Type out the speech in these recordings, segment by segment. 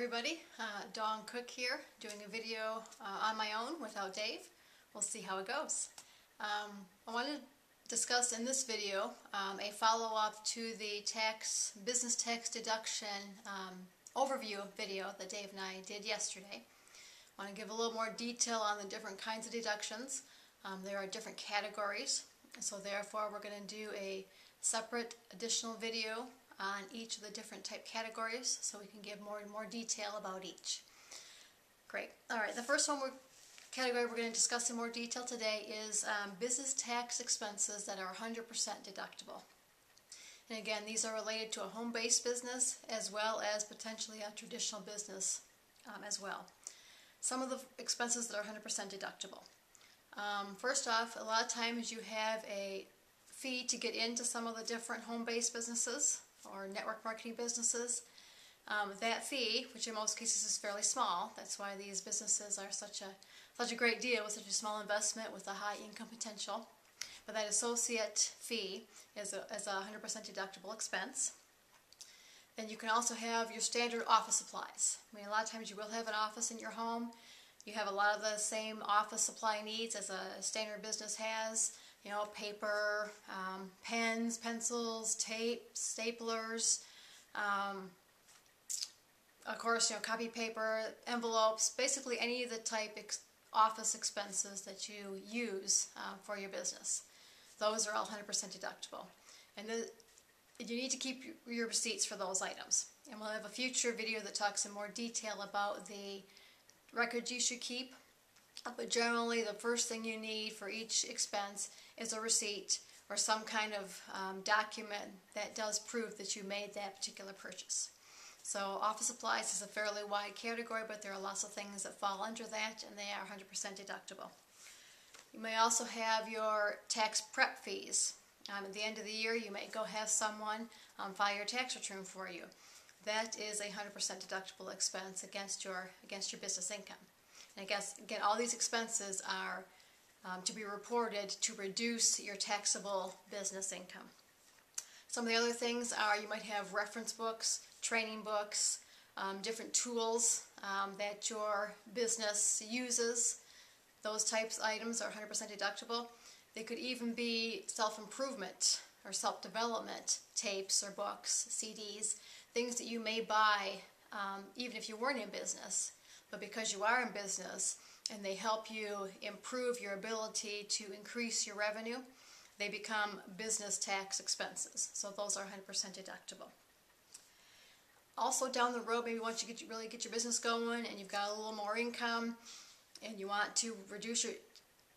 everybody, Dawn Cook here, doing a video on my own without Dave. We'll see how it goes. I want to discuss in this video a follow-up to the business tax deduction overview video that Dave and I did yesterday. I want to give a little more detail on the different kinds of deductions. There are different categories, so therefore we're going to do a separate additional video on each of the different type categories so we can give more and more detail about each. Great. Alright, the first category we're going to discuss in more detail today is business tax expenses that are 100% deductible. And again, these are related to a home-based business as well as potentially a traditional business as well. Some of the expenses that are 100% deductible. First off, a lot of times you have a fee to get into some of the different home-based businesses or network marketing businesses. That fee, which in most cases is fairly small, that's why these businesses are such a great deal with such a small investment with a high income potential. But that associate fee is a 100% deductible expense. Then you can also have your standard office supplies. I mean, a lot of times you will have an office in your home. You have a lot of the same office supply needs as a standard business has. You know, paper, pens, pencils, tape, staplers, of course, you know, copy paper, envelopes, basically any of the type office expenses that you use for your business. Those are all 100% deductible. And you need to keep your receipts for those items. And we'll have a future video that talks in more detail about the records you should keep. But generally, the first thing you need for each expense is a receipt or some kind of document that does prove that you made that particular purchase. So office supplies is a fairly wide category, but there are lots of things that fall under that, and they are 100% deductible. You may also have your tax prep fees. At the end of the year, you may go have someone file your tax return for you. That is a 100% deductible expense against your business income. And I guess, again, all these expenses are to be reported to reduce your taxable business income. Some of the other things are you might have reference books, training books, different tools that your business uses. Those types of items are 100% deductible. They could even be self-improvement or self-development tapes or books, CDs, things that you may buy even if you weren't in business. But because you are in business and they help you improve your ability to increase your revenue, they become business tax expenses. So those are 100% deductible. Also down the road, maybe once you really get your business going and you've got a little more income and you want to reduce your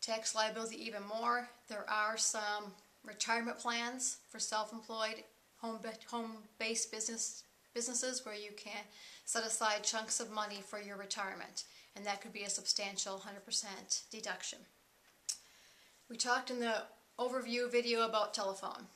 tax liability even more, there are some retirement plans for self-employed, home-based businesses where you can set aside chunks of money for your retirement, and that could be a substantial 100% deduction. We talked in the overview video about telephone,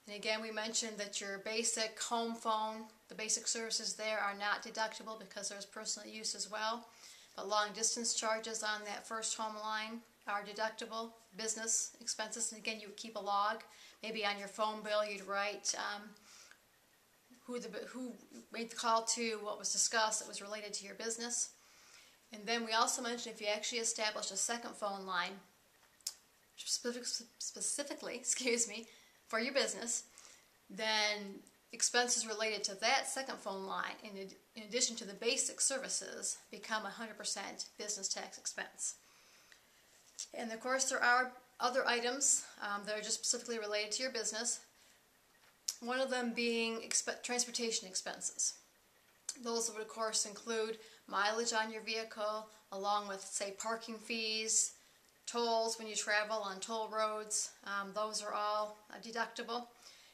and again we mentioned that your basic home phone, the basic services there are not deductible because there's personal use as well, but long distance charges on that first home line are deductible, business expenses, and again you would keep a log. Maybe on your phone bill you'd write who made the call to, what was discussed that was related to your business. And then we also mentioned if you actually established a second phone line, specifically, for your business, then expenses related to that second phone line, in addition to the basic services, become 100% business tax expense. And of course there are other items that are just specifically related to your business. One of them being transportation expenses. Those would of course include mileage on your vehicle, along with, say, parking fees, tolls when you travel on toll roads. Those are all deductible.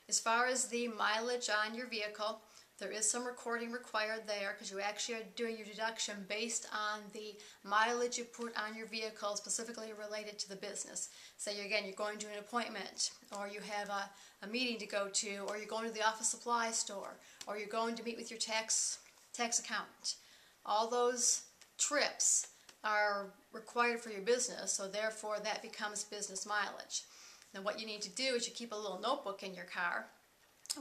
As far as the mileage on your vehicle, there is some recording required there because you actually are doing your deduction based on the mileage you put on your vehicle specifically related to the business. Say you're going to an appointment, or you have a meeting to go to, or you're going to the office supply store, or you're going to meet with your tax accountant. All those trips are required for your business, so therefore that becomes business mileage. Now what you need to do is you keep a little notebook in your car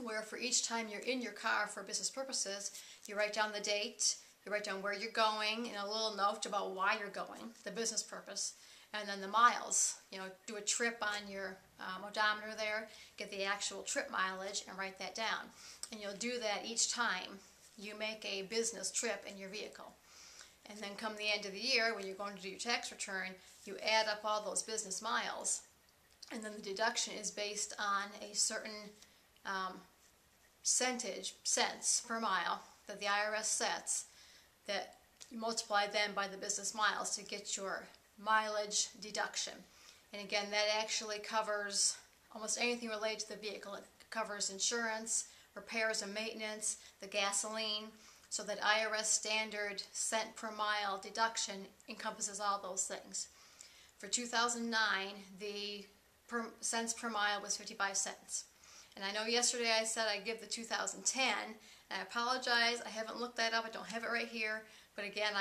where for each time you're in your car for business purposes, you write down the date, You write down where you're going and a little note about why you're going, the business purpose, and then the miles. You know, do a trip on your odometer there, get the actual trip mileage and write that down. And you'll do that each time you make a business trip in your vehicle. And then come the end of the year, when you're going to do your tax return, you add up all those business miles, and then the deduction is based on a certain cents per mile that the IRS sets, that you multiply then by the business miles to get your mileage deduction. And again, that actually covers almost anything related to the vehicle. It covers insurance, repairs and maintenance, the gasoline. So that IRS standard cent per mile deduction encompasses all those things. For 2009, the cents per mile was 55 cents. And I know yesterday I said I'd give the 2010, and I apologize, I haven't looked that up, I don't have it right here, but again,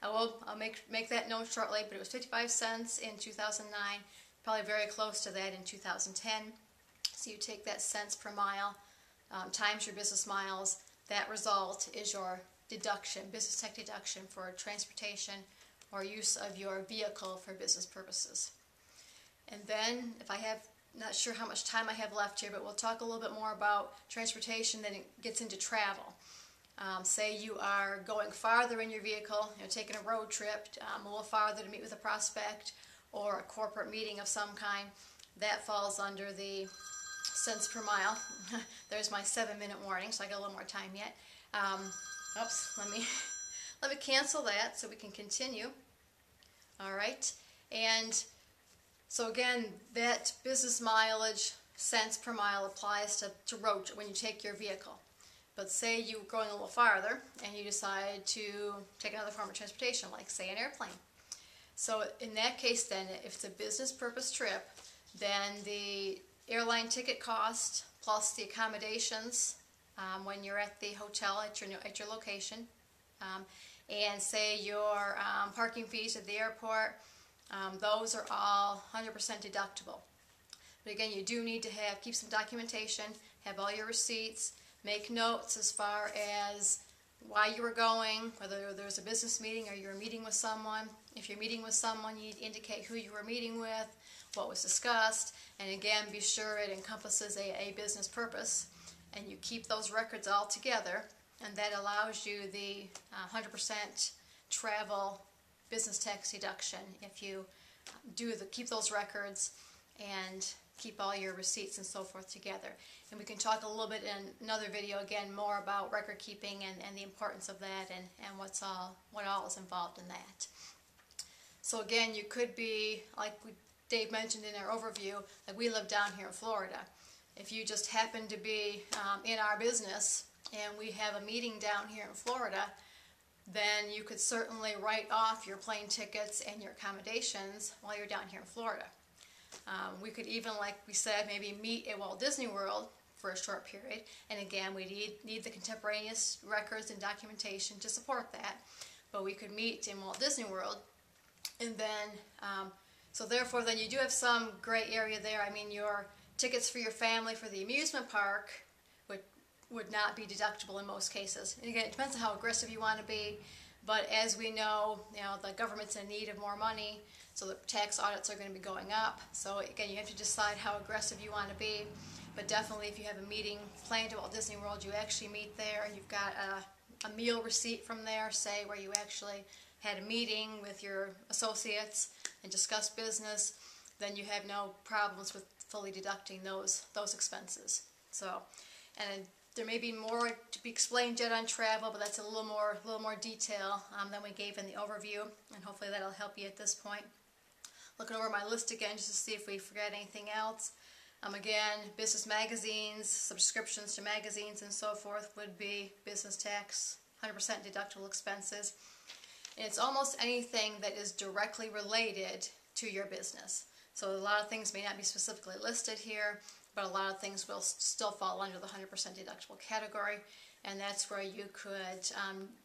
I'll make that note shortly, but it was 55 cents in 2009, probably very close to that in 2010. So you take that cents per mile times your business miles. That result is your deduction, business tech deduction for transportation or use of your vehicle for business purposes. And then, not sure how much time I have left here, but we'll talk a little bit more about transportation, then it gets into travel. Say you are going farther in your vehicle, taking a road trip a little farther to meet with a prospect or a corporate meeting of some kind. That falls under the cents per mile. There's my 7-minute warning, so I got a little more time yet. Oops, let me cancel that so we can continue. All right, and so again, that business mileage cents per mile applies to road when you take your vehicle. But say you're going a little farther and you decide to take another form of transportation, like say an airplane. So in that case then, if it's a business purpose trip, then the airline ticket cost plus the accommodations when you're at the hotel at your location, and say your parking fees at the airport, those are all 100% deductible. But again, you do need to keep some documentation, have all your receipts, make notes as far as why you were going, whether there was a business meeting or you were meeting with someone. If you're meeting with someone, you need to indicate who you were meeting with, what was discussed, and again, be sure it encompasses a business purpose, and you keep those records all together, and that allows you the 100% travel business tax deduction if you keep those records and keep all your receipts and so forth together. And we can talk a little bit in another video again more about record keeping and the importance of that and what all is involved in that. So again, you could be, like Dave mentioned in our overview, like we live down here in Florida. If you just happen to be in our business and we have a meeting down here in Florida, then you could certainly write off your plane tickets and your accommodations while you're down here in Florida. We could even, like we said, maybe meet at Walt Disney World for a short period, and again, we need the contemporaneous records and documentation to support that, but we could meet in Walt Disney World, and then, so therefore then you do have some gray area there. I mean, your tickets for your family for the amusement park would not be deductible in most cases. And again, it depends on how aggressive you want to be, but as we know, the government's in need of more money, so the tax audits are going to be going up. So again, you have to decide how aggressive you want to be, but definitely if you have a meeting planned at Walt Disney World, you actually meet there, and you've got a meal receipt from there, say, where you actually had a meeting with your associates and discussed business, then you have no problems with fully deducting those expenses. So, and there may be more to be explained yet on travel, but that's a little more detail than we gave in the overview, and hopefully that'll help you at this point. Looking over my list again just to see if we forgot anything else. Again, business magazines, subscriptions to magazines and so forth would be business tax, 100% deductible expenses. And it's almost anything that is directly related to your business. So a lot of things may not be specifically listed here, but a lot of things will still fall under the 100% deductible category, and that's where you could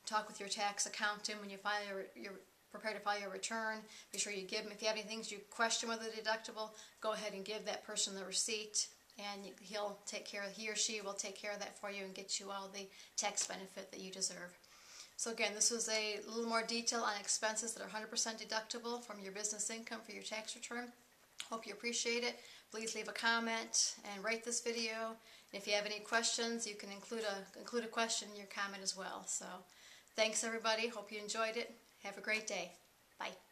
talk with your tax accountant when you prepare to file your return. Be sure you give them, if you have any things you question with the deductible, go ahead and give that person the receipt, and he or she will take care of that for you and get you all the tax benefit that you deserve. So again, this was a little more detail on expenses that are 100% deductible from your business income for your tax return. Hope you appreciate it. Please leave a comment and rate this video. And if you have any questions, you can include a question in your comment as well. So thanks everybody. Hope you enjoyed it. Have a great day. Bye.